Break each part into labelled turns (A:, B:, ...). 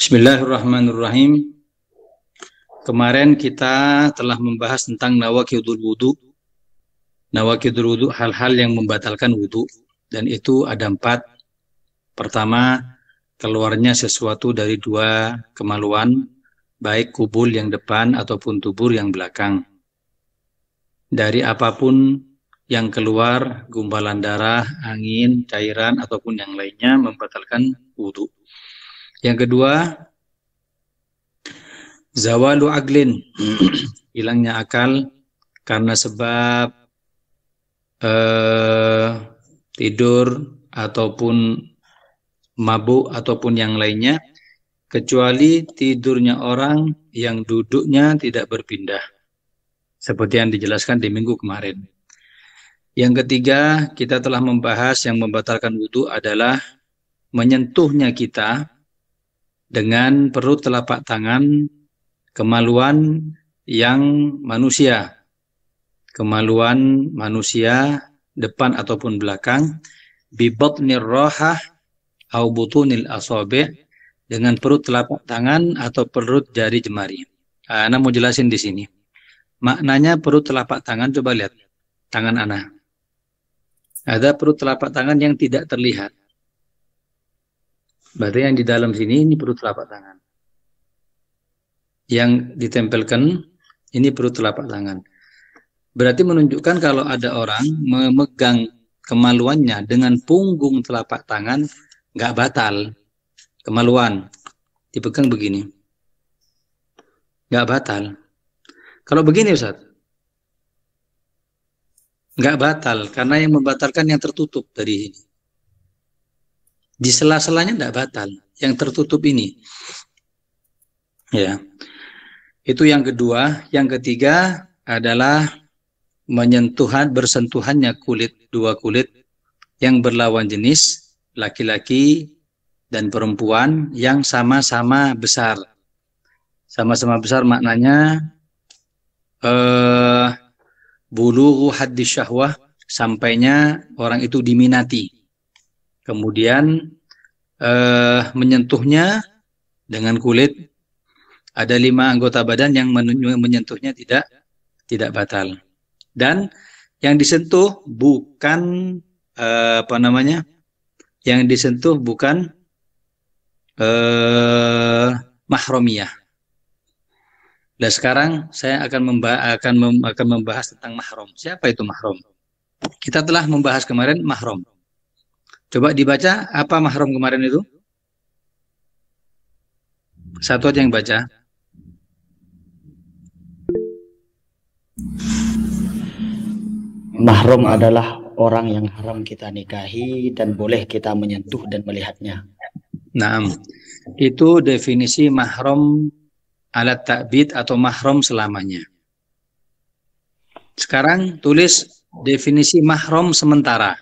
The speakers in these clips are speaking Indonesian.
A: Bismillahirrahmanirrahim. Kemarin kita telah membahas tentang nawaqidul wudu. Nawaqidul wudu, hal-hal yang membatalkan wudu. Dan itu ada 4. Pertama, keluarnya sesuatu dari 2 kemaluan, baik kubul yang depan ataupun tubur yang belakang. Dari apapun yang keluar, gumpalan darah, angin, cairan, ataupun yang lainnya membatalkan wudu. Yang kedua, zawalu aglin, hilangnya akal karena sebab tidur ataupun mabuk ataupun yang lainnya, kecuali tidurnya orang yang duduknya tidak berpindah, seperti yang dijelaskan di minggu kemarin. Yang ketiga, kita telah membahas yang membatalkan wudu adalah menyentuhnya kita dengan perut telapak tangan kemaluan yang manusia. Kemaluan manusia depan ataupun belakang, bibatnir rohah au butunil asabi', dengan perut telapak tangan atau perut jari jemari. Ana mau jelasin di sini. Maknanya perut telapak tangan, coba lihat tangan Ana. Ada perut telapak tangan yang tidak terlihat. Berarti yang di dalam sini ini perut telapak tangan. Yang ditempelkan ini perut telapak tangan. Berarti menunjukkan kalau ada orang memegang kemaluannya dengan punggung telapak tangan, nggak batal. Kemaluan dipegang begini, nggak batal. Kalau begini Ustaz, nggak batal, karena yang membatalkan yang tertutup dari ini. Di sela-selanya nggak batal, yang tertutup ini. Ya, itu yang kedua. Yang ketiga adalah bersentuhannya dua kulit yang berlawan jenis, laki-laki dan perempuan yang sama-sama besar. Sama-sama besar maknanya bulughu haddis syahwah, sampainya orang itu diminati. Kemudian menyentuhnya dengan kulit. Ada 5 anggota badan yang menyentuhnya tidak batal. Dan yang disentuh bukan yang disentuh bukan mahromiyah. Dan sekarang saya akan membahas tentang mahrom. Siapa itu mahrom? Kita telah membahas kemarin mahrom. Coba dibaca apa mahrom kemarin itu? Satu aja yang baca.
B: Mahram adalah orang yang haram kita nikahi dan boleh kita menyentuh dan melihatnya.
A: Nah, itu definisi mahram alat ta'bid atau mahram selamanya. Sekarang tulis definisi mahram sementara.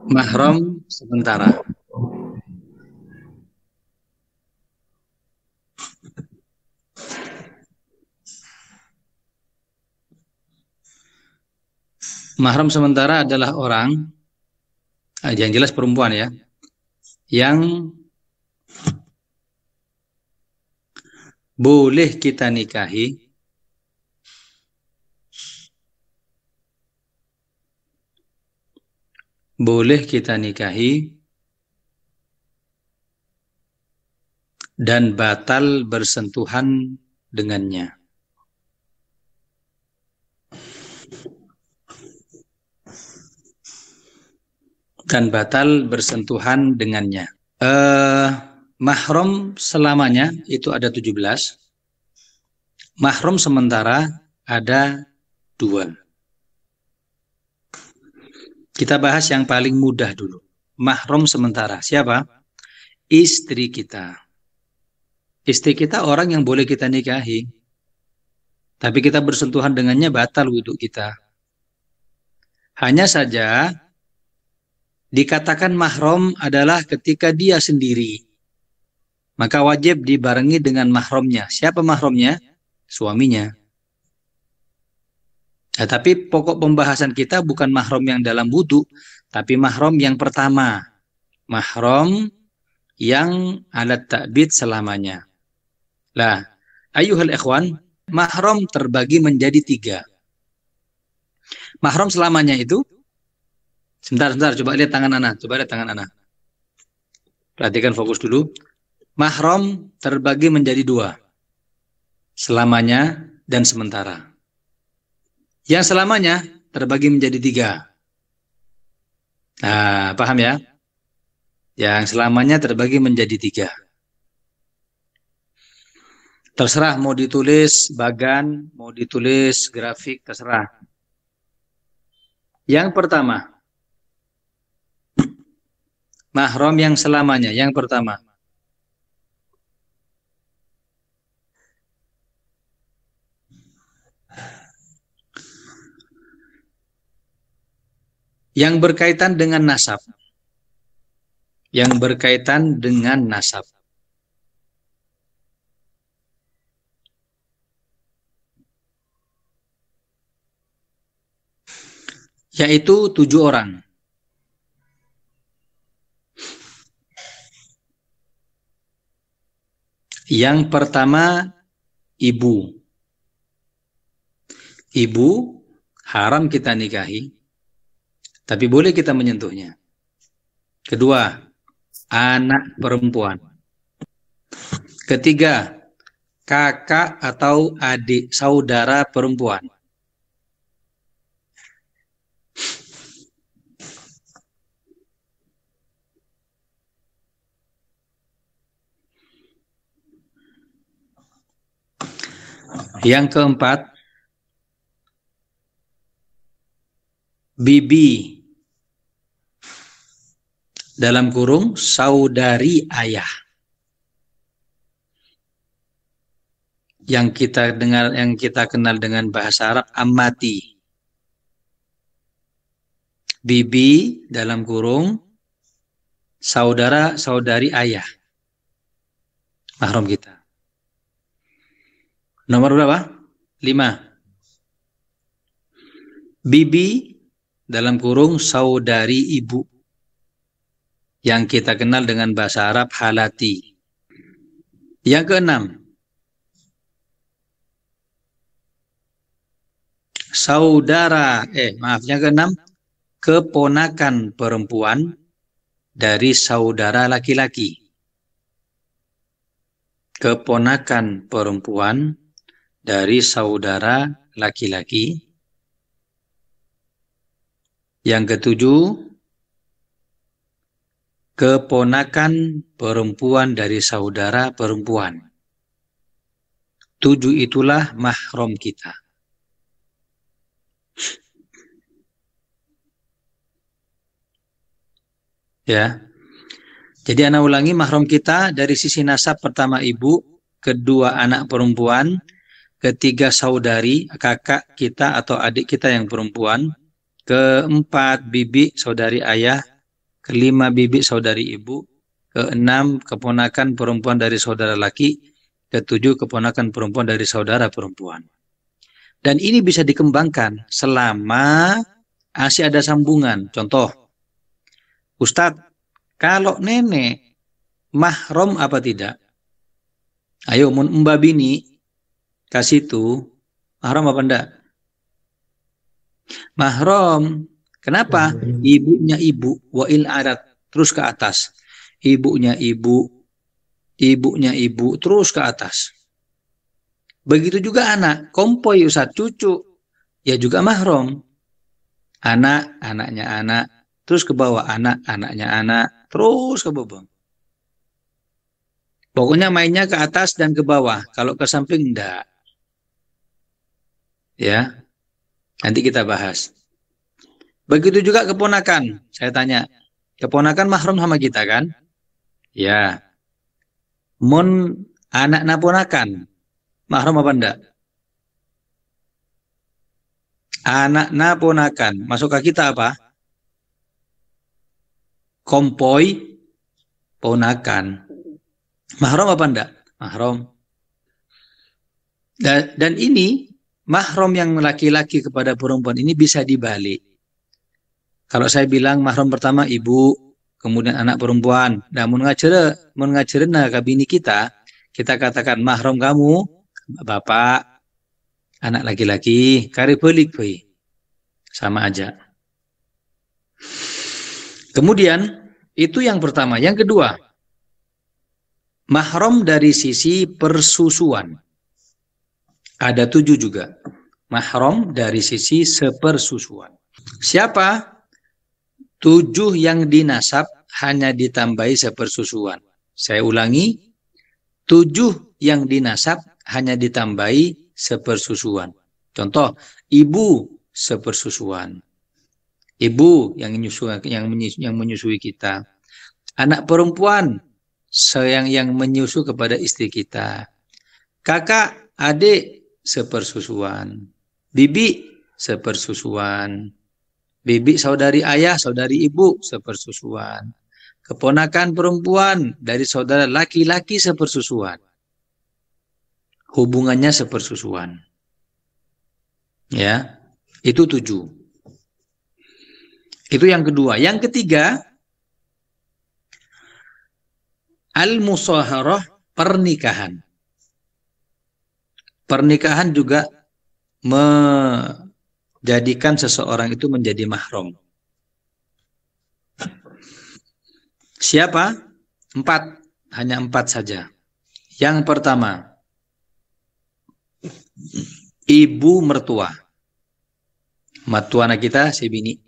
A: Mahram sementara. Mahram sementara adalah orang, yang jelas perempuan ya, yang boleh kita nikahi dan batal bersentuhan dengannya. Mahram selamanya itu ada 17. Mahram sementara ada 2. Kita bahas yang paling mudah dulu. Mahram sementara siapa? Istri kita. Istri kita orang yang boleh kita nikahi, tapi kita bersentuhan dengannya batal wudu kita. Hanya saja dikatakan mahram adalah ketika dia sendiri, maka wajib dibarengi dengan mahramnya. Siapa mahramnya? Suaminya. Nah, tapi pokok pembahasan kita bukan mahram yang dalam wudu, tapi mahram yang pertama, mahram yang alat ta'bid selamanya. Lah, ayuhal ikhwan, mahram terbagi menjadi 3. Mahram selamanya itu, sebentar, coba lihat tangan anak, Perhatikan, fokus dulu. Mahram terbagi menjadi 2. Selamanya dan sementara. Yang selamanya terbagi menjadi 3. Nah, paham ya? Yang selamanya terbagi menjadi 3. Terserah mau ditulis bagan, mau ditulis grafik, terserah. Yang pertama, mahram yang selamanya. Yang pertama, yang berkaitan dengan nasab. Yang berkaitan dengan nasab. Yaitu 7 orang. Yang pertama, ibu. Ibu haram kita nikahi, tapi boleh kita menyentuhnya. Kedua, anak perempuan. Ketiga, kakak atau adik saudara perempuan. Yang keempat, bibi, dalam kurung saudari ayah. Yang kita kenal dengan bahasa Arab ammati. Bibi dalam kurung saudara saudari ayah. Mahram kita. Nomor berapa? 5. Bibi dalam kurung saudari ibu. Yang kita kenal dengan bahasa Arab halati. Yang keenam, yang keenam, keponakan perempuan dari saudara laki-laki. Keponakan perempuan dari saudara laki-laki. Yang ketujuh, keponakan perempuan dari saudara perempuan. 7 itulah mahram kita. Ya. Jadi ana ulangi, mahram kita dari sisi nasab pertama ibu, kedua anak perempuan, ketiga saudari, kakak kita atau adik kita yang perempuan, keempat bibi saudari ayah, kelima bibi saudari ibu, keenam keponakan perempuan dari saudara laki, ketujuh keponakan perempuan dari saudara perempuan. Dan ini bisa dikembangkan selama masih ada sambungan. Contoh, Ustadz, kalau nenek mahram apa tidak? Ayo, Mbak Bini kasih itu mahram apa enggak? Mahram. Kenapa? Ibunya ibu, wa'il adat, terus ke atas. Ibunya ibu, terus ke atas. Begitu juga anak, kompoi Ustaz, cucu, ya juga mahram. Anak, anaknya anak, terus ke bawah, anak, anaknya anak, terus ke bawah. Pokoknya mainnya ke atas dan ke bawah, kalau ke samping enggak. Ya, nanti kita bahas. Begitu juga keponakan. Saya tanya, keponakan mahram sama kita kan? Ya. Mun anak naponakan, mahram apa enggak? Anak naponakan, masuk ke kita apa? Kompoi ponakan. Mahram apa enggak? Mahram. Dan ini, mahram yang laki-laki kepada perempuan ini bisa dibalik. Kalau saya bilang mahram pertama ibu, kemudian anak perempuan. Nah, mengajarna ke bini kita katakan mahram kamu, bapak, anak laki-laki, kari belik, sama aja. Kemudian, itu yang pertama. Yang kedua, mahram dari sisi persusuan. Ada 7 juga. Mahram dari sisi sepersusuan. Siapa? 7 yang dinasab hanya ditambahi sepersusuan. Saya ulangi, 7 yang dinasab hanya ditambahi sepersusuan. Contoh, ibu sepersusuan. Ibu yang menyusui kita. Anak perempuan yang menyusu kepada istri kita. Kakak, adik sepersusuan. Bibi sepersusuan. Bibi saudari ayah, saudari ibu sepersusuan. Keponakan perempuan dari saudara laki-laki sepersusuan. Hubungannya sepersusuan. Ya, itu 7. Itu yang kedua. Yang ketiga, al-musaharah, pernikahan. Pernikahan juga menjadikan seseorang itu menjadi mahram. Siapa? 4. Hanya 4 saja. Yang pertama, ibu mertua. Matuana kita si bini.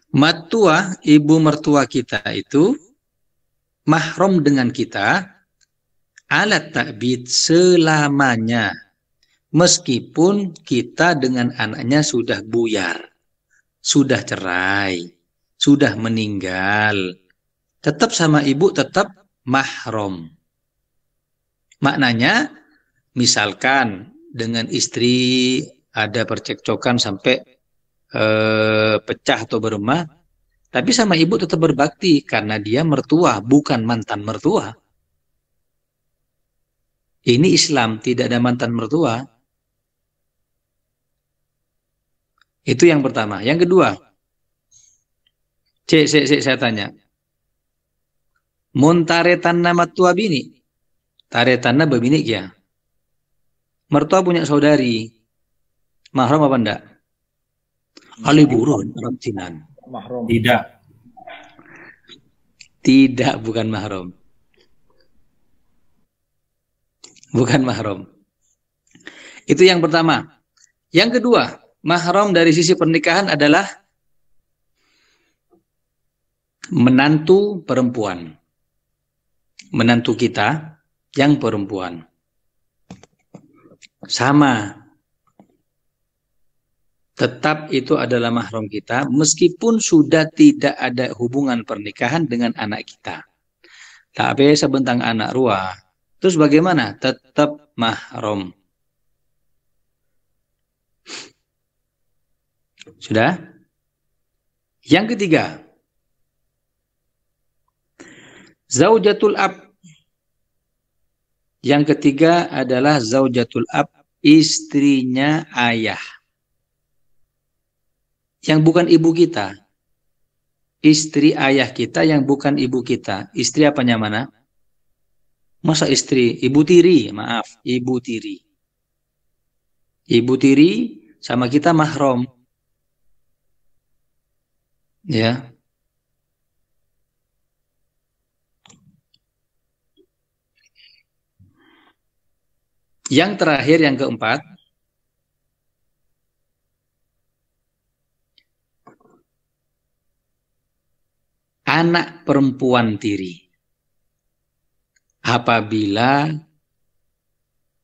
A: Matua, ibu mertua kita itu mahram dengan kita alat ta'bid selamanya. Meskipun kita dengan anaknya sudah buyar, sudah cerai, sudah meninggal, tetap sama ibu, tetap mahram. Maknanya, misalkan dengan istri ada percekcokan sampai pecah atau beremah, tapi sama ibu tetap berbakti karena dia mertua, bukan mantan mertua. Ini Islam, tidak ada mantan mertua. Itu yang pertama. Yang kedua, saya tanya, mun taretanna matua bini, taretanna bebini ya. Mertua punya saudari, mahram apa enggak? Aliburun, ramcinan.
C: Mahram.
D: Tidak.
A: Tidak, bukan mahram. Bukan mahram. Itu yang pertama. Yang kedua, mahram dari sisi pernikahan adalah menantu perempuan. Menantu kita yang perempuan. Sama. Tetap itu adalah mahram kita, meskipun sudah tidak ada hubungan pernikahan dengan anak kita. Tapi sebentang anak ruah, terus bagaimana? Tetap mahram. Sudah? Yang ketiga, zaujatul ab. Yang ketiga adalah zaujatul ab, istrinya ayah. Yang bukan ibu kita. Istri ayah kita yang bukan ibu kita. Istri apanya mana? Masa istri? Ibu tiri, maaf. Ibu tiri. Ibu tiri sama kita mahram. Ya. Yang terakhir, yang keempat, anak perempuan tiri. Apabila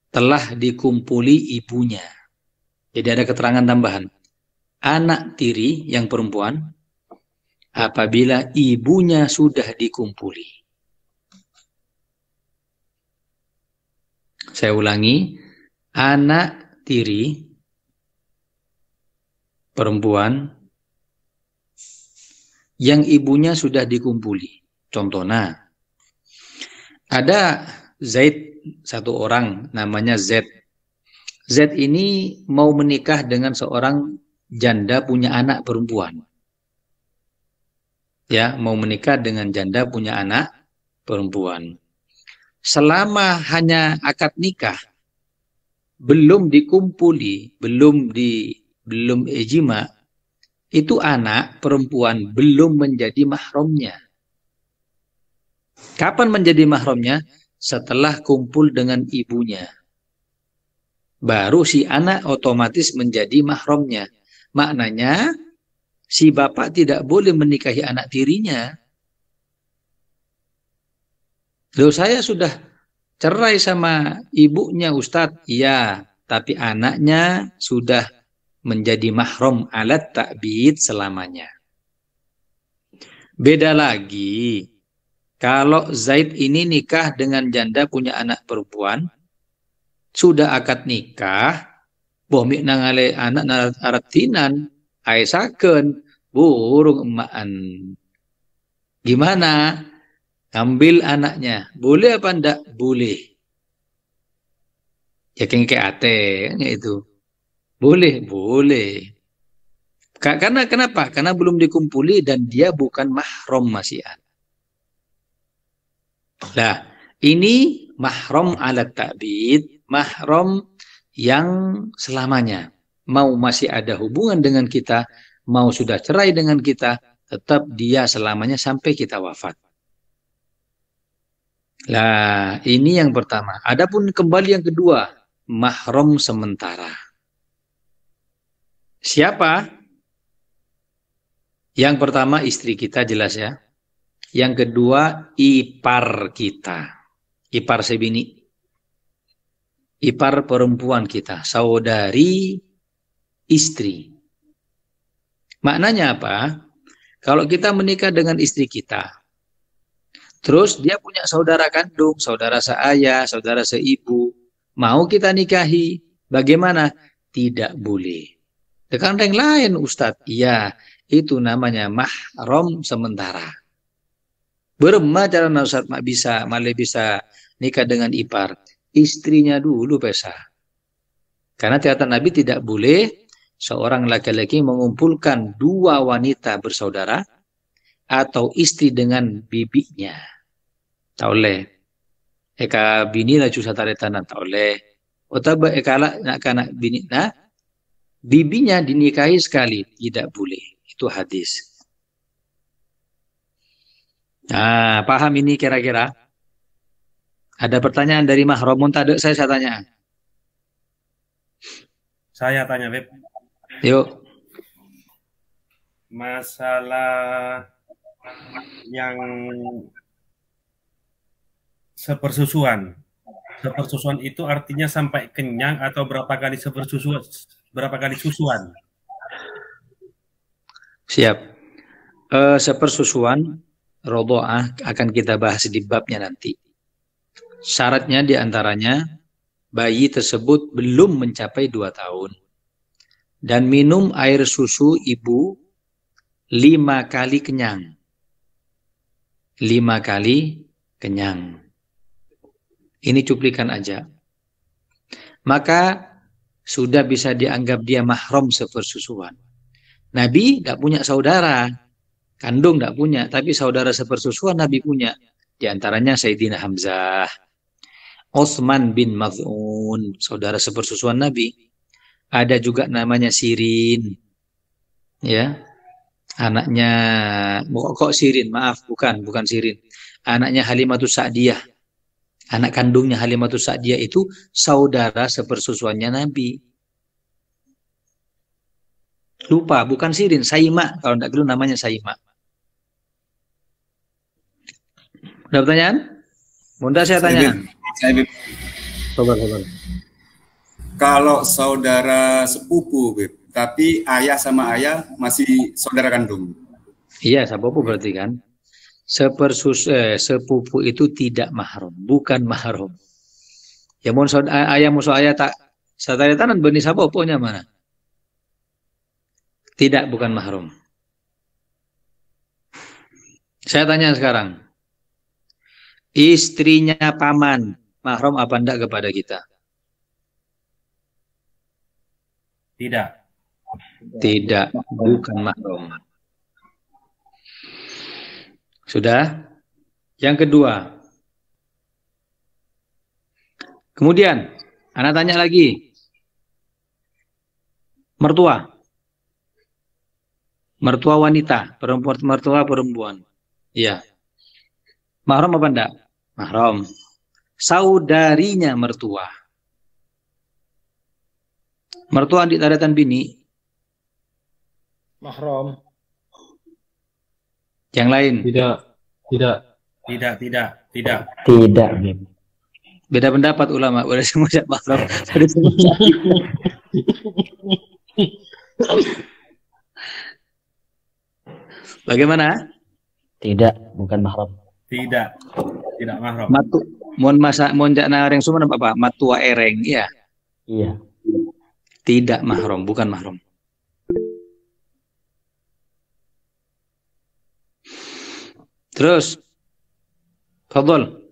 A: telah dikumpuli ibunya. Jadi ada keterangan tambahan. Anak tiri yang perempuan, apabila ibunya sudah dikumpuli. Saya ulangi, anak tiri perempuan yang ibunya sudah dikumpuli. Contohnya, ada Zaid, satu orang namanya Z. Z ini mau menikah dengan seorang janda punya anak perempuan. ya, mau menikah dengan janda punya anak perempuan. Selama hanya akad nikah, belum dikumpuli, belum ijma, itu anak perempuan belum menjadi mahramnya. Kapan menjadi mahramnya? Setelah kumpul dengan ibunya. Baru si anak otomatis menjadi mahramnya. Maknanya, si bapak tidak boleh menikahi anak tirinya. Loh, saya sudah cerai sama ibunya, Ustadz. Iya, tapi anaknya sudah menjadi mahram alat ta'bid selamanya. Beda lagi, kalau Zaid ini nikah dengan janda punya anak perempuan, sudah akad nikah, boh mik nangale anak artinan, aisaken, burung emaan. Gimana? Ambil anaknya. Boleh apa enggak? Boleh. Ya kayak ate, itu. Boleh, boleh. Karena kenapa? Karena belum dikumpuli dan dia bukan mahram masih. Nah, ini mahram alat ta'bid, mahram yang selamanya. Mau masih ada hubungan dengan kita, mau sudah cerai dengan kita, tetap dia selamanya sampai kita wafat. Nah, ini yang pertama. Adapun kembali yang kedua, mahram sementara. Siapa? Yang pertama istri kita jelas ya. Yang kedua ipar kita. Ipar sebini. Ipar perempuan kita, saudari istri. Maknanya apa? Kalau kita menikah dengan istri kita, terus dia punya saudara kandung, saudara seayah, saudara seibu, mau kita nikahi, bagaimana? Tidak boleh. Dengan yang lain, Ustadz, iya, itu namanya mahram sementara. Berema cara Ustadz malah bisa nikah dengan ipar, istrinya dulu pesa. Karena catatan Nabi tidak boleh seorang laki-laki mengumpulkan dua wanita bersaudara atau istri dengan bibinya. Tak boleh. Eka bini lah cusa taretan tak boleh. Otaba eka nak kanak bini nah bibinya dinikahi sekali tidak boleh. Itu hadis. Nah, paham ini kira-kira? Ada pertanyaan dari mahramun tadi saya tanya.
C: Saya tanya, Beb.
A: Yuk.
C: Masalah yang sepersusuan. Sepersusuan itu artinya sampai kenyang atau berapa kali sepersusuan? Berapa kali susuan?
A: Siap. Sepersusuan rodoah akan kita bahas di babnya nanti. Syaratnya diantaranya bayi tersebut belum mencapai 2 tahun dan minum air susu ibu 5 kali kenyang. 5 kali kenyang. Ini cuplikan aja. Maka sudah bisa dianggap dia mahram sepersusuan. Nabi tidak punya saudara kandung, tidak punya, tapi saudara sepersusuan Nabi punya. Di antaranya Sayyidina Hamzah, Utsman bin Maz'un, saudara sepersusuan Nabi. Ada juga namanya Sirin, ya, anaknya kok Sirin, maaf, bukan Sirin, anaknya Halimatus Sa'diyah, anak kandungnya Halimatus Sa'diyah itu saudara sepersusuannya Nabi. Lupa, bukan Sirin, Saima, kalau tidak dulu namanya Saima. Ada pertanyaan? Mudah saya tanya.
D: Sabar. Kalau saudara sepupu, Beb, tapi ayah sama ayah masih saudara kandung.
A: Iya, sepupu berarti kan. Sepupu itu tidak mahram, bukan mahram. Ya mohon ayah musuh ayah tak sataya tanan benih sapoponya mana? Tidak, bukan mahram. Saya tanya sekarang. Istrinya paman, mahram apa enggak kepada kita?
C: Tidak.
A: Tidak, bukan mahram. Sudah? Yang kedua. Kemudian, anak tanya lagi. Mertua. Mertua wanita, mertua perempuan. Iya. Mahram apa enggak? Mahram. Saudarinya mertua. Mertua adik daratan bini.
E: Mahram.
A: Yang lain.
E: Tidak.
C: Tidak.
B: Tidak, Bib.
A: Beda pendapat ulama. Udah semua mahram. Bagaimana?
B: Tidak, bukan mahram.
C: Tidak mahram.
A: Mohon jakna orang Sumber apa? Matua ereng, ya.
B: Iya.
A: Tidak mahram, bukan mahram. Terus, fadhol.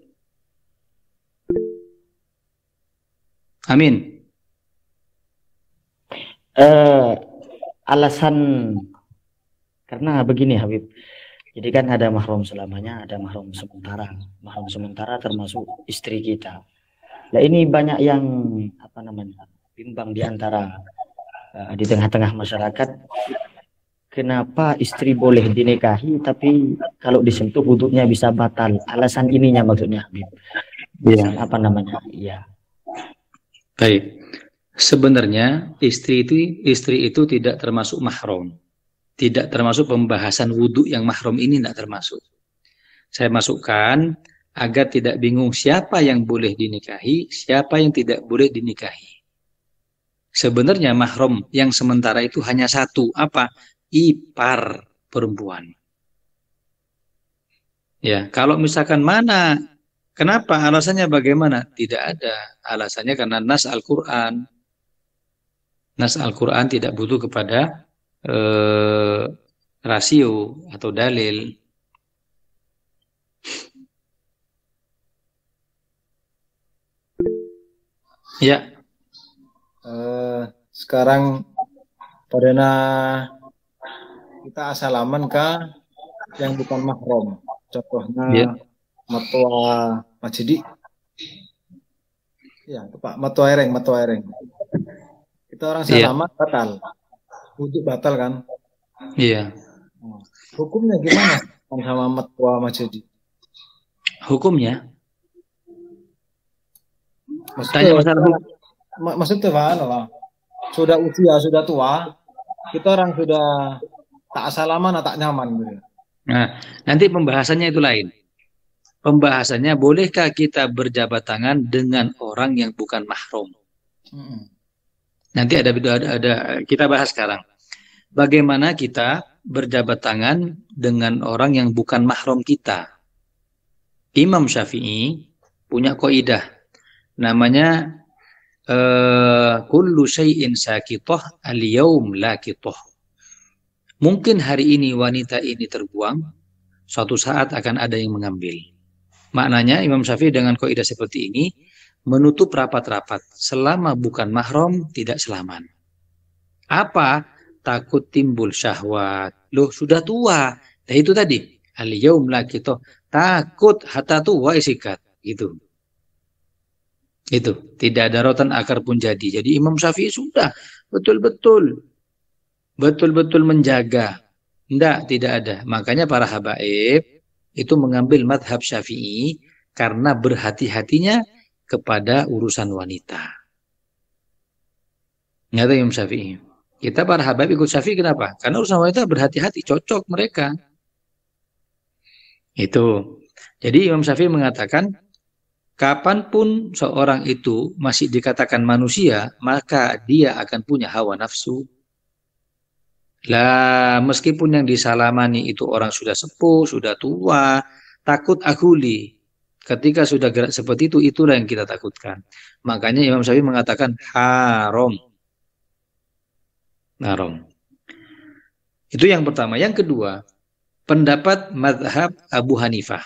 A: Amin.
B: Alasan karena begini Habib. Jadi kan ada mahram selamanya, ada mahram sementara. Mahram sementara termasuk istri kita. Nah ini banyak yang bimbang di antara di tengah-tengah masyarakat. Kenapa istri boleh dinikahi tapi kalau disentuh wudhunya bisa batal? Alasan ininya maksudnya Habib.
A: Iya.
B: Iya.
A: Baik. Sebenarnya istri itu tidak termasuk mahram. Tidak termasuk pembahasan wudhu yang mahram ini, tidak termasuk. Saya masukkan agar tidak bingung siapa yang boleh dinikahi, siapa yang tidak boleh dinikahi. Sebenarnya mahram yang sementara itu hanya satu, apa? Ipar perempuan. Ya, kalau misalkan mana, kenapa? Alasannya bagaimana? Tidak ada. Alasannya karena nas Al-Quran. Nas Al-Quran tidak butuh kepada rasio atau dalil. Ya.
E: Sekarang padana kita asalaman kah yang bukan mahram. Contohnya mertua Majidi. Ya, Pak, mertua ereng. Kita orang salaman batal. Wudhu batal kan?
A: Iya.
E: Hukumnya gimana sama mertua Majidi?
A: Hukumnya? Tanya masalah hukum.
E: Maksudnya Pak, sudah usia, sudah tua, kita orang sudah tak asalaman, tak nyaman gitu.
A: Nah, nanti pembahasannya itu lain. Pembahasannya bolehkah kita berjabat tangan dengan orang yang bukan mahram? Nanti ada kita bahas sekarang. Bagaimana kita berjabat tangan dengan orang yang bukan mahram kita? Imam Syafi'i punya kaidah namanya kullu syai'in sakithah al-yaum lakithah. Mungkin hari ini wanita ini terbuang, suatu saat akan ada yang mengambil. Maknanya Imam Syafi'i dengan kaidah seperti ini menutup rapat-rapat, selama bukan mahram tidak selaman. Apa? Takut timbul syahwat. Loh, sudah tua. Nah itu tadi, al-yaum lakithah, takut hatta tua isikat gitu. Itu tidak ada rotan akar pun jadi. Jadi Imam Syafi'i sudah betul-betul menjaga. Tidak ada. Makanya para habaib itu mengambil madhab Syafi'i karena berhati-hatinya kepada urusan wanita. Nyata Imam Syafi'i. Kita para habaib ikut Syafi'i kenapa? Karena urusan wanita berhati-hati, cocok mereka. Itu. Jadi Imam Syafi'i mengatakan kapanpun seorang itu masih dikatakan manusia, maka dia akan punya hawa nafsu. Lah, meskipun yang disalamani itu orang sudah sepuh, sudah tua, takut aguli. Ketika sudah gerak seperti itu, itulah yang kita takutkan. Makanya Imam Syafi'i mengatakan haram. Haram. Itu yang pertama. Yang kedua, pendapat mazhab Abu Hanifah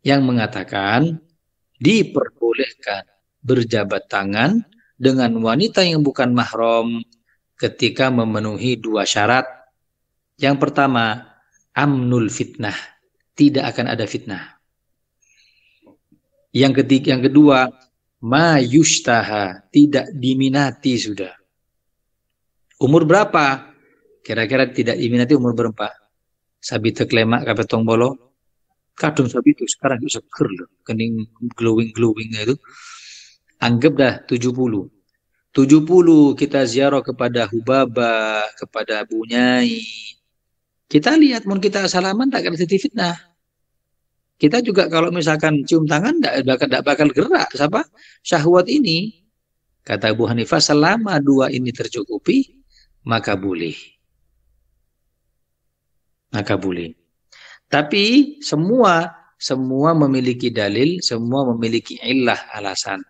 A: yang mengatakan diperbolehkan berjabat tangan dengan wanita yang bukan mahram ketika memenuhi dua syarat. Yang pertama, amnul fitnah, tidak akan ada fitnah. Yang kedua, ma yushtaha, tidak diminati sudah. Umur berapa? Kira-kira tidak diminati umur berapa? Sabi teklemak kapetong bolo. Kadung sabi itu sekarang itu seger loh, kening glowing-glowingnya itu. Anggap dah 70. 70 kita ziarah kepada Hubaba, kepada Abu Nyai. Kita lihat mun kita salaman tak akan jadi fitnah. Kita juga kalau misalkan cium tangan tidak bakal gerak siapa? Syahwat ini. Kata Abu Hanifah, selama dua ini tercukupi, maka boleh. Maka boleh. Tapi semua memiliki dalil, semua memiliki illah, alasan.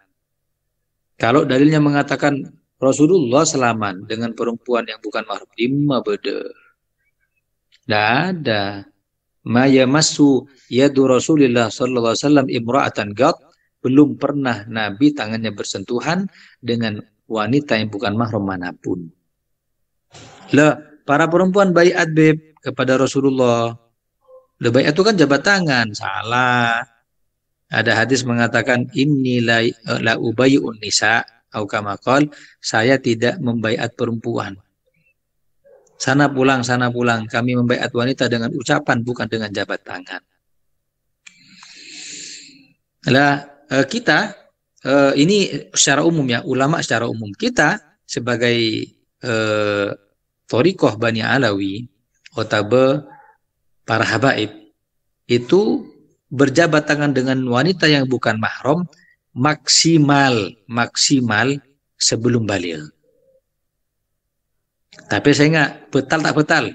A: Kalau dalilnya mengatakan Rasulullah selaman dengan perempuan yang bukan mahram, lima beda. Tidak ada. Ma yamassu yadu Rasulillah sallallahu alaihi wasallam imra'atan gat, belum pernah Nabi tangannya bersentuhan dengan wanita yang bukan mahram manapun. Lah, para perempuan baiat beb kepada Rasulullah. Lah baiat itu kan jabat tangan, salah. Ada hadis mengatakan inni la ubayyun nisa au kama qol, saya tidak membaiat perempuan. Sana pulang, kami membaiat wanita dengan ucapan, bukan dengan jabat tangan. Lah kita ini secara umum ya, ulama secara umum, kita sebagai Thoriqah Bani Alawi, otabe para habaib, itu berjabat tangan dengan wanita yang bukan mahram maksimal sebelum baligh. Tapi saya ingat, betal tak betal?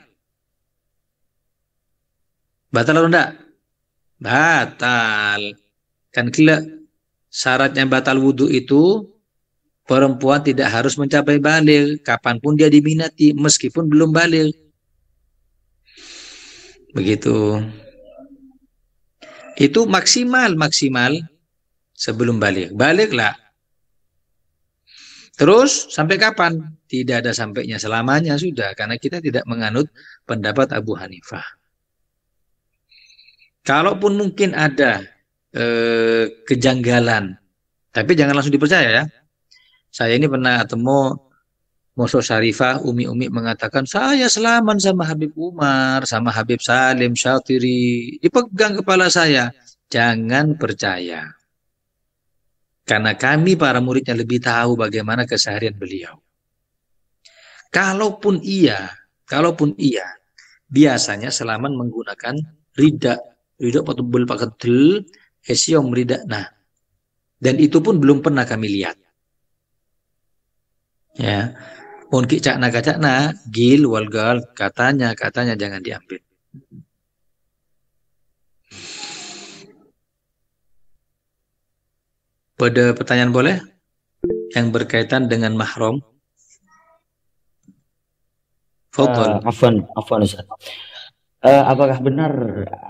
A: Batal atau enggak? Batal. Kan kira syaratnya batal wudhu itu perempuan tidak harus mencapai baligh, kapanpun dia diminati, meskipun belum baligh. Begitu. Itu maksimal sebelum baligh. Balighlah. Terus sampai kapan? Tidak ada sampainya, selamanya sudah, karena kita tidak menganut pendapat Abu Hanifah. Kalaupun mungkin ada kejanggalan, tapi jangan langsung dipercaya ya. Saya ini pernah ketemu Moso Syarifah, Umi mengatakan, saya selaman sama Habib Umar, sama Habib Salim, Syatiri, dipegang kepala saya. Jangan percaya. Karena kami para muridnya lebih tahu bagaimana keseharian beliau. Kalaupun iya, biasanya selaman menggunakan rida patubul pakadel, esiom rida. Nah, dan itu pun belum pernah kami lihat. Ya, mungkin cakna gil walgal, katanya jangan diambil. Pada pertanyaan boleh yang berkaitan dengan mahram? Fadhal.
B: Afwan Ustaz. Apakah benar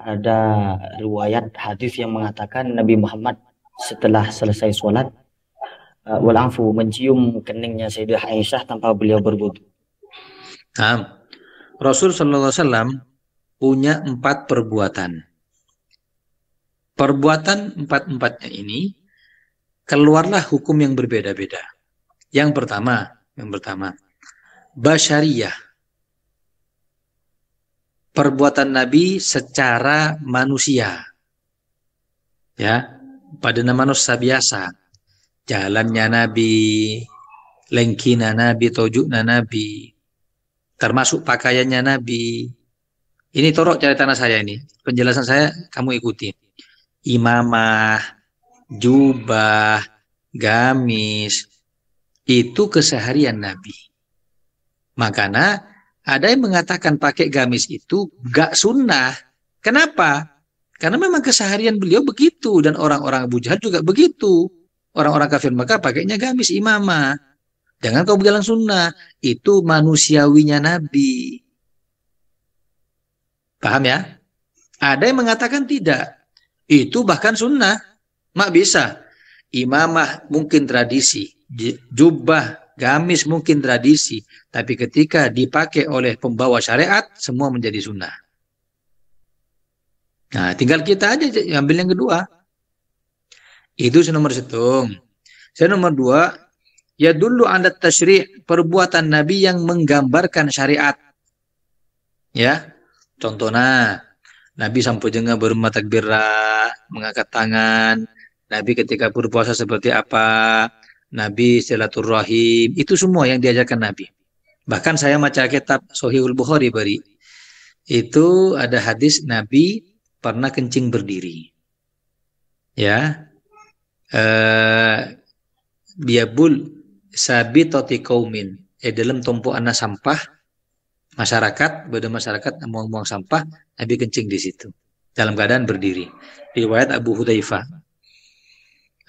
B: ada riwayat hadis yang mengatakan Nabi Muhammad setelah selesai sholat walafu mencium keningnya Sayyidah Aisyah tanpa beliau berwudu?
A: Nah, Rasul sallallahu alaihi wasallam punya 4 perbuatan. Perbuatan 4-4-nya ini keluarlah hukum yang berbeda-beda. Yang pertama, basyariyah. Perbuatan Nabi secara manusia. Ya, pada manusia biasa. Jalannya Nabi, lengkina Nabi, tojukna Nabi, termasuk pakaiannya Nabi. Ini torok cerita saya ini. Penjelasan saya kamu ikuti. Imamah, jubah, gamis, itu keseharian Nabi. Makanya ada yang mengatakan pakai gamis itu gak sunnah. Kenapa? Karena memang keseharian beliau begitu, dan orang-orang Abu Jahal juga begitu. Orang-orang kafir Mekah pakainya gamis imamah. Jangan kau bilang sunnah, itu manusiawinya Nabi. Paham ya? Ada yang mengatakan tidak. Itu bahkan sunnah. Mak bisa. Imamah mungkin tradisi, jubah, gamis mungkin tradisi, tapi ketika dipakai oleh pembawa syariat, semua menjadi sunnah. Nah, tinggal kita aja ambil yang kedua. Itu nomor satu. Nomor dua, ya dulu anda tasyri' perbuatan Nabi yang menggambarkan syariat. Ya, contohnya Nabi sampujengna berumah takbirah, mengangkat tangan. Nabi ketika berpuasa seperti apa? Nabi silaturahim. Itu semua yang diajarkan Nabi. Bahkan saya baca kitab Sahihul Bukhari bari. Itu ada hadis Nabi pernah kencing berdiri. Ya. Biabul sabitati qaumin. Dalam tumpukan sampah masyarakat, pada masyarakat buang-buang sampah, Nabi kencing di situ dalam keadaan berdiri. Riwayat Abu Hudzaifah.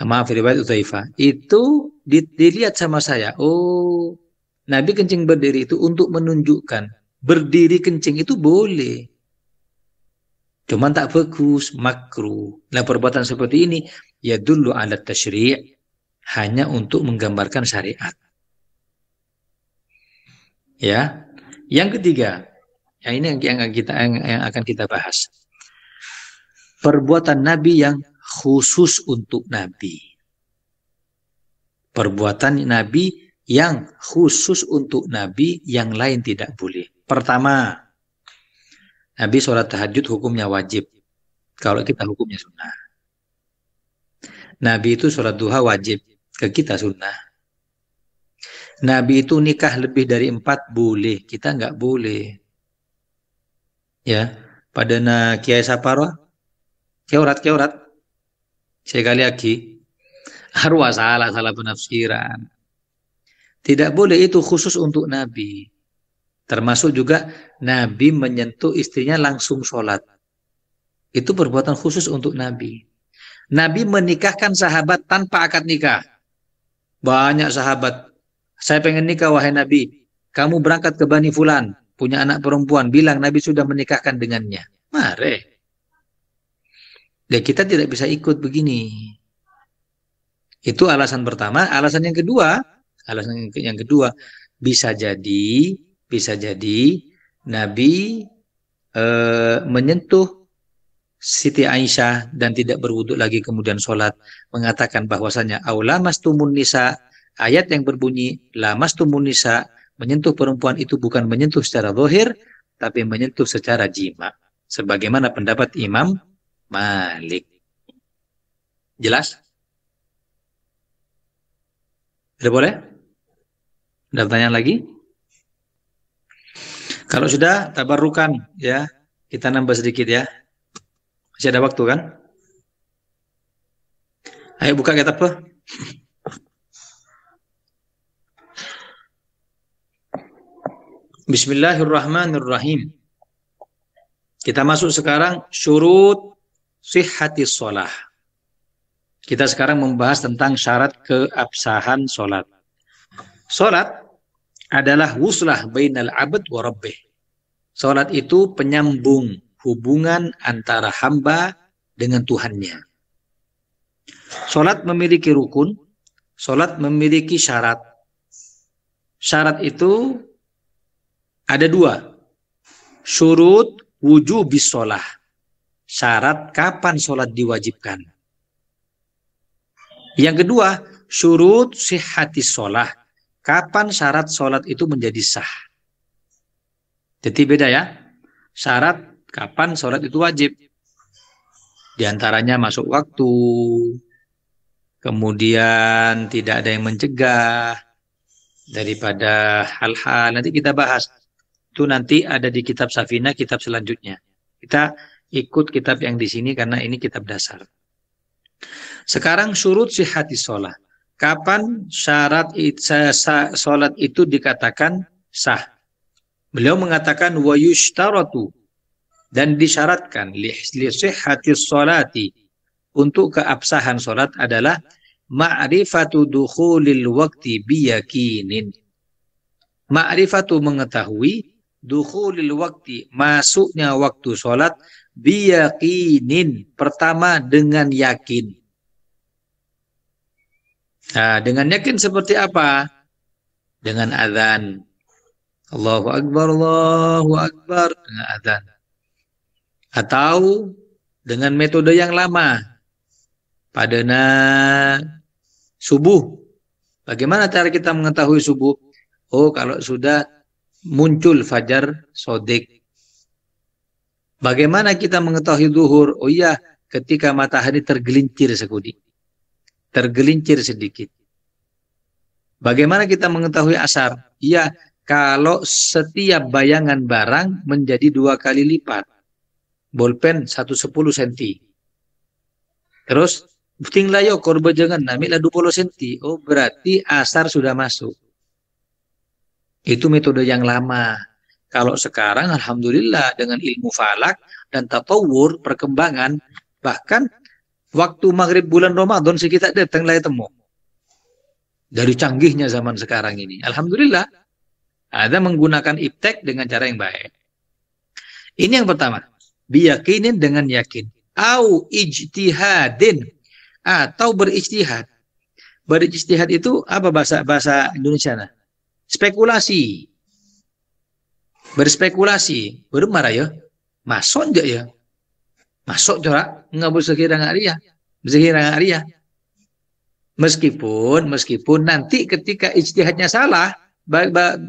A: Maaf, riwayat Hudzaifah. Itu dilihat sama saya. Oh, Nabi kencing berdiri itu untuk menunjukkan berdiri kencing itu boleh. Cuman tak bagus, makruh. Nah, perbuatan seperti ini ya dulu ala tasyri' hanya untuk menggambarkan syariat. Ya. Yang ketiga, yang ini yang akan kita bahas. Perbuatan Nabi yang khusus untuk Nabi. Perbuatan Nabi yang khusus untuk Nabi, yang lain tidak boleh. Pertama, Nabi sholat tahajud hukumnya wajib. Kalau kita hukumnya sunnah. Nabi itu sholat duha wajib. Ke kita sunnah. Nabi itu nikah lebih dari 4 boleh. Kita nggak boleh. Ya. Pada Kiai Saparwa. Keurat. Sekali lagi. Arwah salah penafsiran. Tidak boleh, itu khusus untuk Nabi. Termasuk juga Nabi menyentuh istrinya langsung sholat. Itu perbuatan khusus untuk Nabi. Nabi menikahkan sahabat tanpa akad nikah. Banyak sahabat. Saya pengen nikah wahai Nabi. Kamu berangkat ke Bani Fulan. Punya anak perempuan. Bilang Nabi sudah menikahkan dengannya. Mari. Dan kita tidak bisa ikut begini. Itu alasan pertama. Alasan yang kedua. Bisa jadi Nabi menyentuh Siti Aisyah dan tidak berwudu lagi kemudian sholat, mengatakan bahwasanya aulamastumun nisa, ayat yang berbunyi lamastumun nisa, menyentuh perempuan itu bukan menyentuh secara zahir tapi menyentuh secara jima, sebagaimana pendapat Imam Malik. Jelas? Sudah boleh? Ada pertanyaan lagi? Kalau sudah, tabarukan ya. Kita nambah sedikit ya. Masih ada waktu kan? Ayo buka kitab apa? Bismillahirrahmanirrahim. Kita masuk sekarang syurut sihhatis shalah. Kita sekarang membahas tentang syarat keabsahan sholat. Sholat adalah wuslah bainal abd wa rabbih. Sholat itu penyambung hubungan antara hamba dengan Tuhannya. Sholat memiliki rukun, sholat memiliki syarat. Syarat itu ada 2. Syurut wujubis sholah. Syarat kapan sholat diwajibkan. Yang kedua, syurut sihhatis sholah. Kapan syarat sholat itu menjadi sah. Jadi beda ya. Syarat kapan sholat itu wajib. Di antaranya masuk waktu. Kemudian tidak ada yang mencegah. Daripada hal-hal. Nanti kita bahas. Itu nanti ada di kitab Safinah, kitab selanjutnya. Kita ikut kitab yang di sini karena ini kitab dasar. Sekarang syurut sihhatis sholah. Kapan syarat sholat itu dikatakan sah? Beliau mengatakan wa yushtaratu, dan disyaratkan li sihhatis sholati, untuk keabsahan sholat adalah ma'rifatu dukhulil waqti biyakinin. Ma'rifatu mengetahui, dukhulil waqti masuknya waktu sholat, biyakinin pertama dengan yakin. Nah, dengan yakin seperti apa? Dengan azan. Allahu Akbar, Allahu Akbar, dengan azan. Atau dengan metode yang lama. Padana subuh. Bagaimana cara kita mengetahui subuh? Oh, kalau sudah muncul fajar sodik. Bagaimana kita mengetahui zuhur? Oh iya, ketika matahari tergelincir sekudi. Tergelincir sedikit. Bagaimana kita mengetahui asar? Iya, kalau setiap bayangan barang menjadi 2 kali lipat. Bolpen 110 cm. Terus ting layo korba jangan namiklah 20 cm. Oh, berarti asar sudah masuk. Itu metode yang lama. Kalau sekarang alhamdulillah dengan ilmu falak dan tatawur perkembangan, bahkan waktu maghrib bulan Ramadan sekitar datang lah temu. Dari canggihnya zaman sekarang ini. Alhamdulillah ada menggunakan iptek dengan cara yang baik. Ini yang pertama. Biyakinin dengan yakin. Au ijtihadin. Atau berijtihad. Berijtihad itu apa bahasa Indonesia? Nah? Spekulasi. Berspekulasi. Bermarah ya. Masuk enggak ya? Masuk corak. Enggak bersekira nggak ria. Bersekira nggak ria. Meskipun nanti ketika ijtihadnya salah,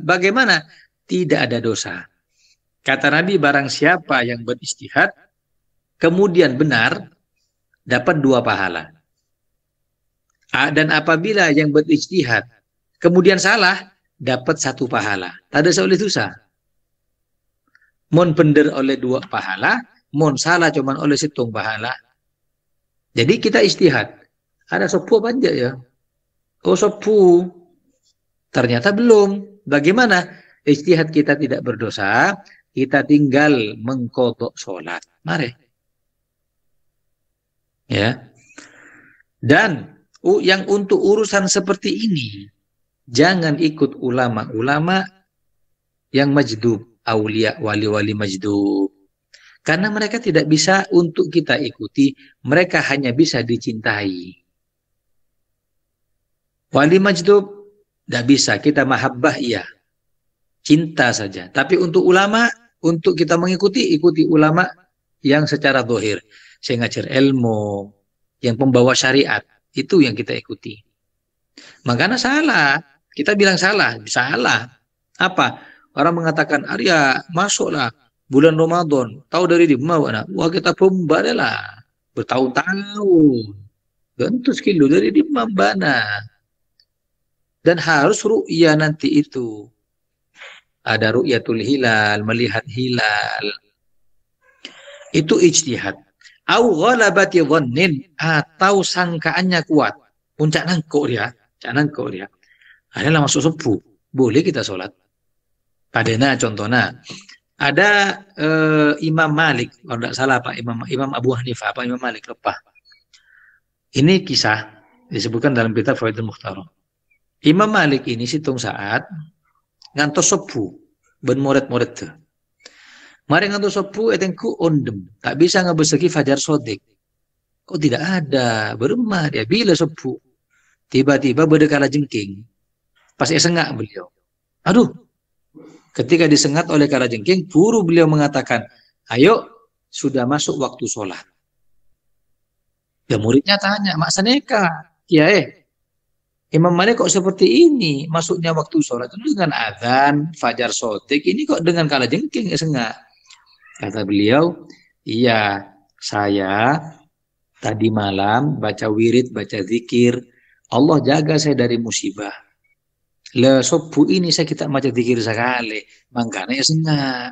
A: bagaimana? Tidak ada dosa. Kata Nabi, barang siapa yang berijtihad, kemudian benar, dapat 2 pahala. Dan apabila yang berijtihad, kemudian salah, dapat 1 pahala. Tak ada oleh dosa. Mon bener oleh 2 pahala, mon salah cuman oleh 1 pahala. Jadi kita ijtihad. Ada sopu apa enggak ya? Oh sopu. Ternyata belum. Bagaimana? Ijtihad kita tidak berdosa. Kita tinggal mengkodok sholat. Mari. Ya. Dan yang untuk urusan seperti ini, jangan ikut ulama-ulama yang majdub. Aulia, wali-wali majdub. Karena mereka tidak bisa untuk kita ikuti. Mereka hanya bisa dicintai. Wali majdub tidak bisa, kita mahabbah iya. Cinta saja. Tapi untuk ulama, untuk kita mengikuti, ikuti ulama yang secara zahir. Yang ngajar ilmu, yang pembawa syariat. Itu yang kita ikuti. Makanya salah. Kita bilang salah. Salah. Apa? Orang mengatakan, Arya, masuklah bulan Ramadan. Tahu dari di mana? Wah, kita pembada lah. Bertahun-tahun. Gantus kilo dari di mana? Dan harus ru'ya nanti itu. Ada ru'yatul hilal, melihat hilal. Itu ijtihad. Au ghalabati dhannin, atau sangkaannya kuat. Puncak nangkuk dia. Adalah masuk subuh. Boleh kita sholat. Padahal contohnya. Ada Imam Malik. Kalau tidak salah Pak. Imam Abu Hanifah. Apa Imam Malik? Lupa. Ini kisah. Disebutkan dalam kitab Faidul Mukhtarah. Imam Malik ini situng saat ngantos subuh ben murid-murid tuh. Mari ngantos subuh etengku ondem, tak bisa ngebeseki fajar sodik. Kok tidak ada? Beremah dia bila subuh. Tiba-tiba berdekala jengking. Pas sengak beliau. Aduh. Ketika disengat oleh kala jengking, buru beliau mengatakan, "Ayo, sudah masuk waktu sholat." Ya muridnya tanya, "Mak Saneka, kiai, Imam Malik kok seperti ini, masuknya waktu sholat itu dengan azan, fajar sotik, ini kok dengan kala jengking sengak?" Kata beliau, "Iya, saya tadi malam baca wirid, baca zikir, Allah jaga saya dari musibah. Le subuh ini saya kita baca zikir sekali, makanya sengak."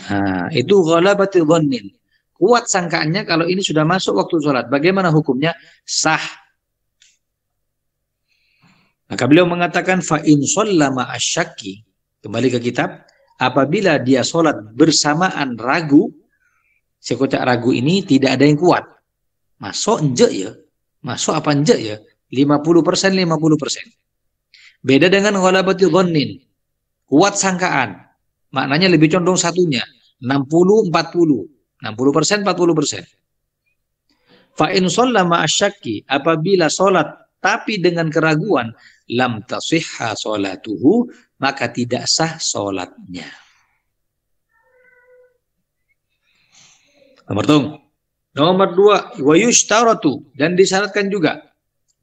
A: Nah, itu ghalabati dhannin. Kuat sangkaannya kalau ini sudah masuk waktu sholat. Bagaimana hukumnya? Sah. Maka beliau mengatakan fa in shallama asyaki, kembali ke kitab, apabila dia sholat bersamaan ragu, sekocak ragu ini tidak ada yang kuat. Masuk enjek ya? Masuk apa enjek ya? 50% 50%. Beda dengan ghalabati dhannin. Kuat sangkaan. Maknanya lebih condong satunya. 60-40. 60% 40%. Fa in shallama asyaki, apabila sholat tapi dengan keraguan, lam tasihha sholatuhu, maka tidak sah sholatnya. Nomor tung. Nomor 2, wa yushtaratu, dan disyaratkan juga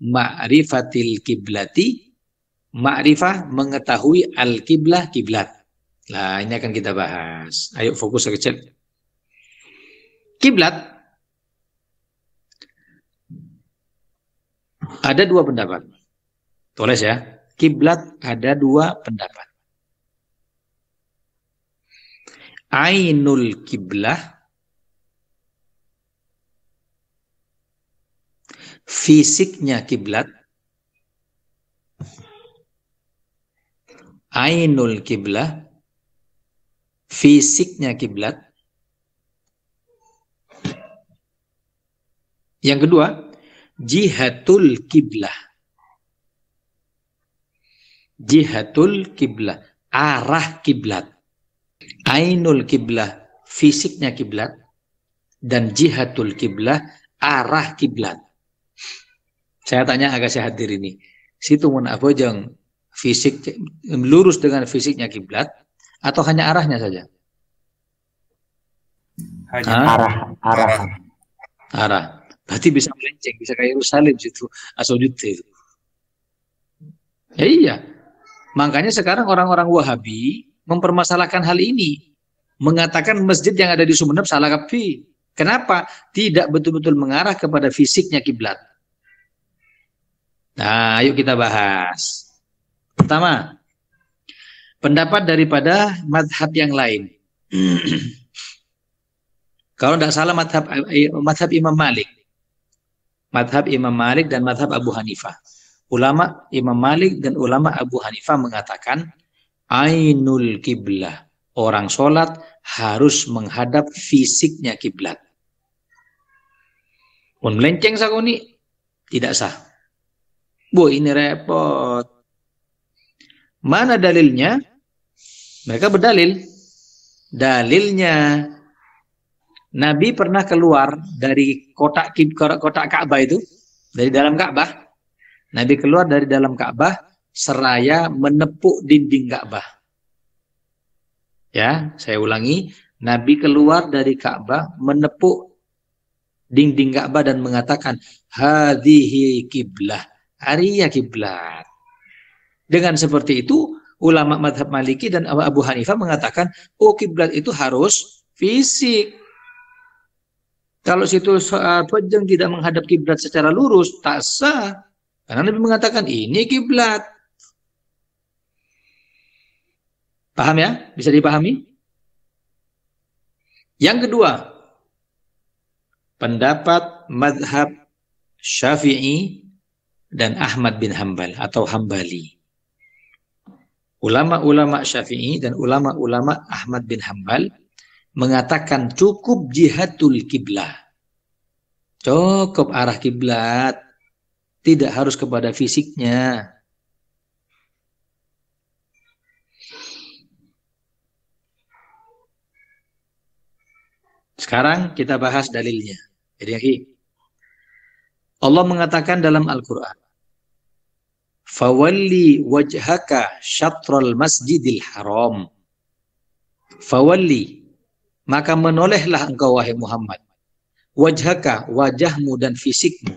A: ma'rifatil kiblati, ma'rifah mengetahui al-kiblah, kiblat. Nah, ini akan kita bahas. Ayo fokus kecil. Kiblat ada 2 pendapat. Tulis ya. Kiblat ada 2 pendapat. Ainul kiblah, fisiknya kiblat. Ainul kiblah, fisiknya kiblat. Yang kedua, jihatul kiblah. Jihatul kiblah, arah kiblat. Ainul kiblah, fisiknya kiblat, dan jihatul kiblah, arah kiblat. Saya tanya agak sehat diri ini. Situ mun apa jeng fisik lurus dengan fisiknya kiblat atau hanya arahnya saja?
C: Hanya
A: arah. Berarti bisa melenceng, bisa kayak Yerusalem situ, Asodute itu. Ya iya. Makanya sekarang orang-orang Wahabi mempermasalahkan hal ini. Mengatakan masjid yang ada di Sumeneb salah kaprah. Kenapa? Tidak betul-betul mengarah kepada fisiknya kiblat. Nah, ayo kita bahas. Pertama, pendapat daripada madhab yang lain. Kalau tidak salah madhab Imam Malik. Madhab Imam Malik dan madhab Abu Hanifah. Ulama Imam Malik dan ulama Abu Hanifah mengatakan ainul kiblah. Orang sholat harus menghadap fisiknya kiblat. Pun melenceng sakuni tidak sah. Bu, ini repot. Mana dalilnya? Mereka berdalil. Dalilnya Nabi pernah keluar dari kotak Ka'bah itu, dari dalam Ka'bah. Nabi keluar dari dalam Ka'bah seraya menepuk dinding Ka'bah. Ya, saya ulangi, Nabi keluar dari Ka'bah menepuk dinding Ka'bah dan mengatakan hadhihi kiblah, ariya kiblat. Dengan seperti itu, ulama madhab Maliki dan Abu Hanifah mengatakan, oh kiblat itu harus fisik. Kalau situ pejeng tidak menghadap kiblat secara lurus, tak sah. Karena Nabi mengatakan ini kiblat. Paham ya? Bisa dipahami? Yang kedua, pendapat madhab Syafi'i dan Ahmad bin Hambal atau Hambali. Ulama-ulama Syafi'i dan ulama-ulama Ahmad bin Hambal mengatakan cukup jihatul kiblah. Cukup arah kiblat. Tidak harus kepada fisiknya. Sekarang kita bahas dalilnya. Jadi Allah mengatakan dalam Al-Quran, fawalli wajhaka syatral masjidil haram. Fawalli, maka menolehlah engkau wahai Muhammad, wajhaka, wajahmu dan fisikmu,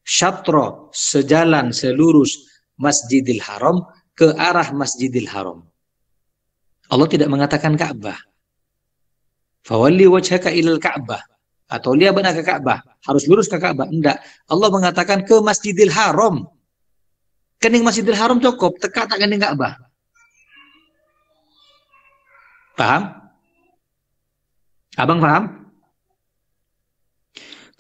A: syatra, sejalan selurus Masjidil Haram, ke arah Masjidil Haram. Allah tidak mengatakan Ka'bah. Fawalli wajhaka ilal Ka'bah, atau lihat benar ke Ka'bah, harus lurus ke Ka'bah. Enggak, Allah mengatakan ke Masjidil Haram. Kening Masjidil Haram cukup, teka tak kening Ka'bah. Paham? Abang paham?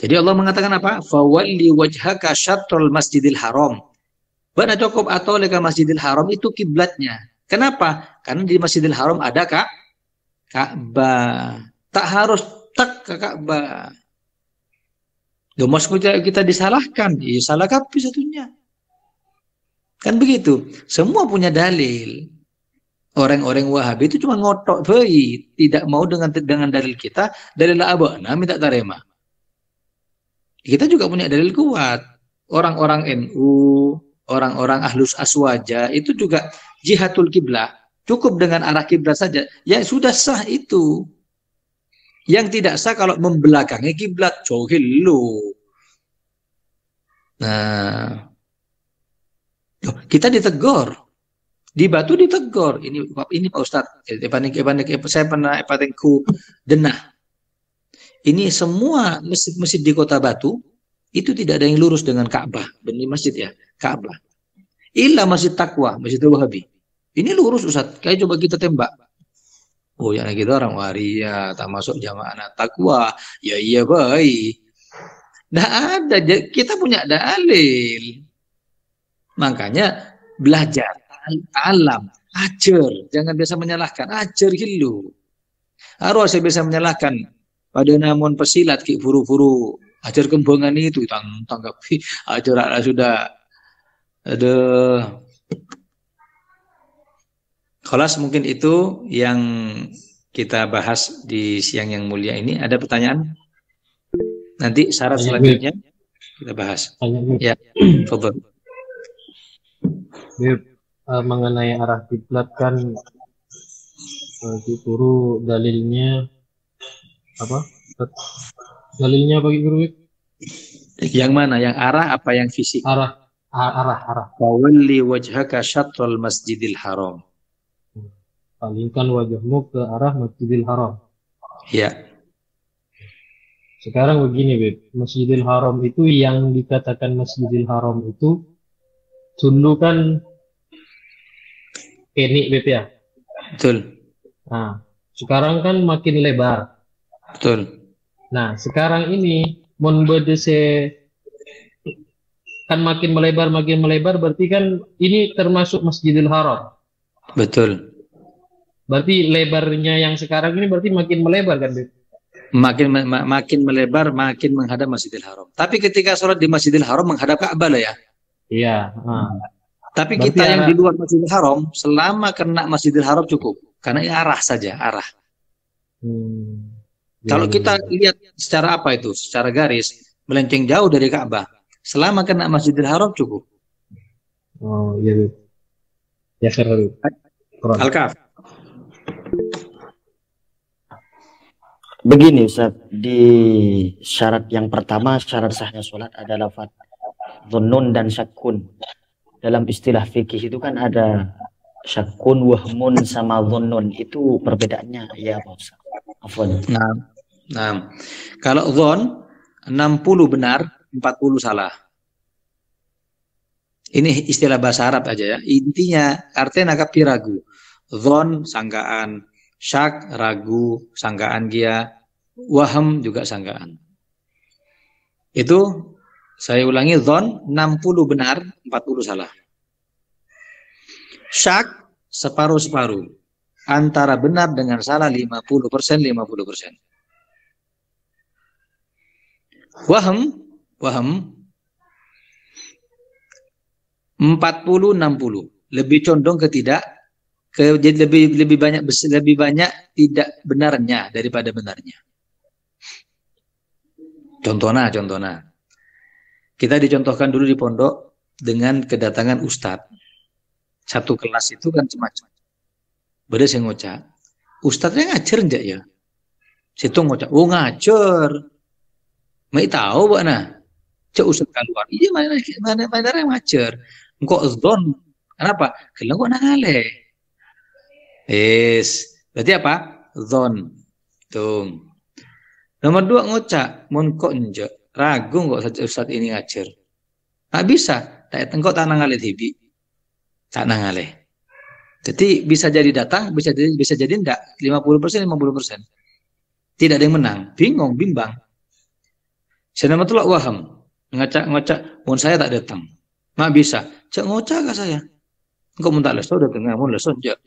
A: Jadi Allah mengatakan apa? Fawalli wajhaka syatrul Masjidil Haram. Benar cukup atau leka Masjidil Haram itu kiblatnya. Kenapa? Karena di Masjidil Haram ada Ka'bah. Tak harus tak ke Ka'bah. Mas kita disalahkan, ya salah kapi satunya. Kan begitu. Semua punya dalil. Orang-orang Wahabi itu cuma ngotok bayi, tidak mau dengan dalil kita, dalil apa? Nah, minta terima. Kita juga punya dalil kuat. Orang-orang NU, orang-orang Ahlus Aswaja itu juga jihatul kiblah. Cukup dengan arah kiblat saja. Ya sudah sah itu. Yang tidak sah kalau membelakangi kiblat, jauhin lu. Nah, kita ditegur. Di Batu ditegur. Ini Pak Ustadz, saya pernah epatengku denah. Ini semua masjid-masjid di Kota Batu itu tidak ada yang lurus dengan Ka'bah. Benih masjid ya, Ka'bah. Illa Masjid Taqwa, Masjid Wahabi. Ini lurus Ustadz, kayak coba kita tembak. Oh ya kita orang waria, tak masuk jamaah anak takwa. Ya iya baik. Nggak ada, kita punya dalil. Makanya belajar, alam, ajar. Jangan biasa menyalahkan, ajar gitu. Harus saya bisa menyalahkan. Pada namun pesilat ki furu-furu ajar kembongan itu tanggapi ajar sudah ada. Kelas mungkin itu yang kita bahas di siang yang mulia ini. Ada pertanyaan? Nanti syarat selanjutnya kita bahas. Ya, coba.
F: Mengenai arah kiblat kan di guru dalilnya apa? Dalilnya bagi guru?
A: Yang mana? Yang arah apa yang fisik?
F: Arah.
A: Wawalli wajhaka syatrul masjidil haram.
F: Palingkan wajahmu ke arah Masjidil Haram.
A: Ya.
F: Sekarang begini, Beb. Masjidil Haram itu yang dikatakan Masjidil Haram itu dulu kan kenik, Beb ya.
A: Betul.
F: Nah, sekarang kan makin lebar.
A: Betul.
F: Nah, sekarang ini membedese kan makin melebar berarti kan ini termasuk Masjidil Haram.
A: Betul.
F: Berarti lebarnya yang sekarang ini berarti makin melebar kan, Beb?
A: Makin melebar, makin menghadap Masjidil Haram. Tapi ketika sholat di Masjidil Haram menghadap Ka'bah lah ya.
F: Iya.
A: Tapi
F: berarti
A: kita yang di luar Masjidil Haram, selama kena Masjidil Haram cukup. Karena arah saja, arah. Kalau kita lihat secara apa itu, secara garis, melenceng jauh dari Ka'bah, selama kena Masjidil Haram cukup.
F: Oh iya, Beb. Ya, Beb.
A: Al-Kaf.
B: Begini Ustaz, di syarat yang pertama, syarat sahnya sholat adalah lafaz dhunnun dan syakun. Dalam istilah fikih itu kan ada syakun, wahmun, sama dhunnun. Itu perbedaannya ya Pak Ustaz. Afwan.
A: Nah, kalau dhon 60 benar, 40 salah. Ini istilah bahasa Arab aja ya. Intinya artinya nakapi ragu. Dhon sangkaan, syak ragu, sangkaan dia, waham juga sangkaan. Itu saya ulangi, dhon 60 benar, 40 salah. Syak separuh-separuh, antara benar dengan salah 50%, 50%. Waham 40-60, lebih condong ke tidak. Jadi lebih banyak tidak benarnya daripada benarnya. Contohnya, kita dicontohkan dulu di pondok dengan kedatangan ustadz. Satu kelas itu kan semacam. Beda saya ngocak. Ustadznya ngajar enggak ya? Situ ngocak. Oh ngajar. Mai tahu bana. Cek ustadz keluar. Iya mana yang ngajar. Engkau zon. Kenapa? Kalau kok nangale. Berarti apa? Zon. Tung. Nomor 2 ngocak. Mun kok njek. Ragu kok ustadz ini ngajar. Nggak bisa. Engkau tak nangale tibi. Tak nangale. Jadi bisa jadi datang, bisa jadi enggak. 50%, 50%. Tidak ada yang menang. Bingung, bimbang. Senamatul waham. Ngocak. Mun saya tak datang. Nggak bisa. Cek ngocak kah saya? Engkau mun tak leso datang. Mun leso njek.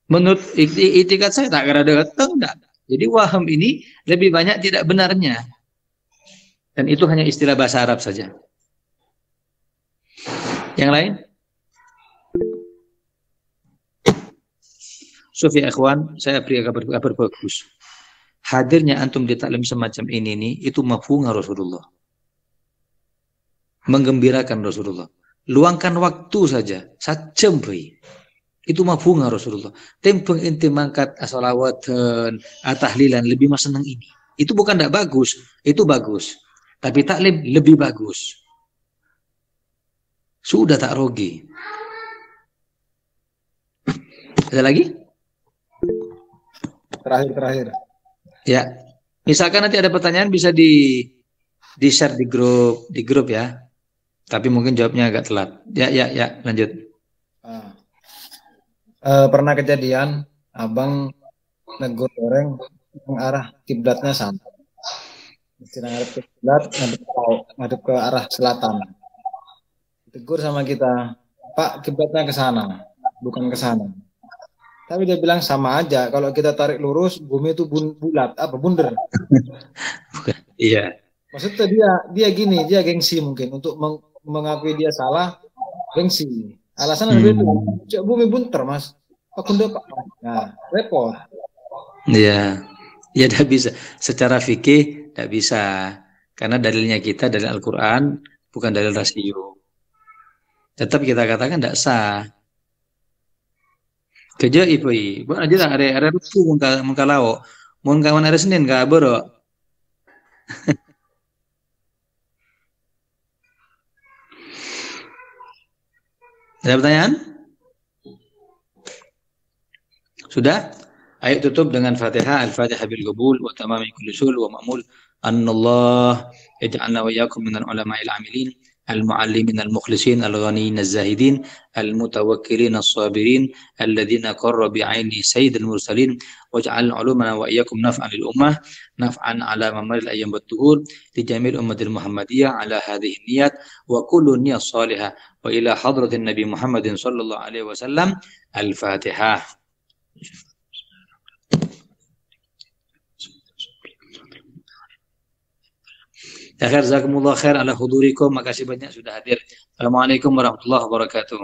A: Menurut itikat saya tak ada datang enggak. Jadi waham ini lebih banyak tidak benarnya. Dan itu hanya istilah bahasa Arab saja. Yang lain? Sofi ikhwan, saya beri kabar bagus. Hadirnya antum di taklim semacam ini nih, itu mafhumnya Rasulullah. Menggembirakan Rasulullah. Luangkan waktu saja, 1 jam beri. Itu mah bunga Rasulullah. Tempeng ente mangkat asolawatan, tahlilan, lebih mas senang ini. Itu bukan tidak bagus, itu bagus. Tapi taklim lebih bagus. Sudah tak rugi. Ada lagi?
E: Terakhir.
A: Ya. Misalkan nanti ada pertanyaan bisa di-share di grup ya. Tapi mungkin jawabnya agak telat. Ya, lanjut.
E: Pernah kejadian abang negur orang yang arah kiblatnya sana. Sedang ngadep ke kiblat, ngadep ke arah selatan. Tegur sama kita, Pak, kiblatnya ke sana, bukan ke sana. Tapi dia bilang sama aja. Kalau kita tarik lurus, bumi itu bulat, bunder.
A: Bukan. Iya.
E: Maksudnya dia gini, dia gengsi mungkin untuk mengakui dia salah, gengsi. Alasan itu, bumi bunter mas, Pak. Nah, repot.
A: Iya, ya tidak bisa. Secara fikih tidak bisa, karena dalilnya kita dari Al-Quran, bukan dalil rasio. Tetap kita katakan tidak sah. Kerja ibu, bukan aja lah area rupu muka lauk, mau kawan hari Senin kah bro? Ada pertanyaan? Sudah? Ayo tutup dengan Fatihah. Al-Fatihah bil qabul wa tamami kulli sul wa ma'mul annallah yaj'alna wa iyyakum minal ulama'il amilin al-muallimin al-mukhlisin al-ghaniyin az-zahidin al-mutawakkilin as-sabirin alladhina qarra bi'aini sayyidil mursalin waj'al ulumana wa iyyakum naf'an lil ummah naf'an ala mamaril ayyam wat tuhur li jamil ummatil muhammadiyah ala hadhihi niyat wa kullu niyyah salihah wa ila hadratin nabi Muhammadin sallallahu alaihi wasallam. Al-Fatihah. Ya khair, jazakumullah khair ala hudurikum. Makasih banyak sudah hadir. Assalamualaikum warahmatullahi wabarakatuh.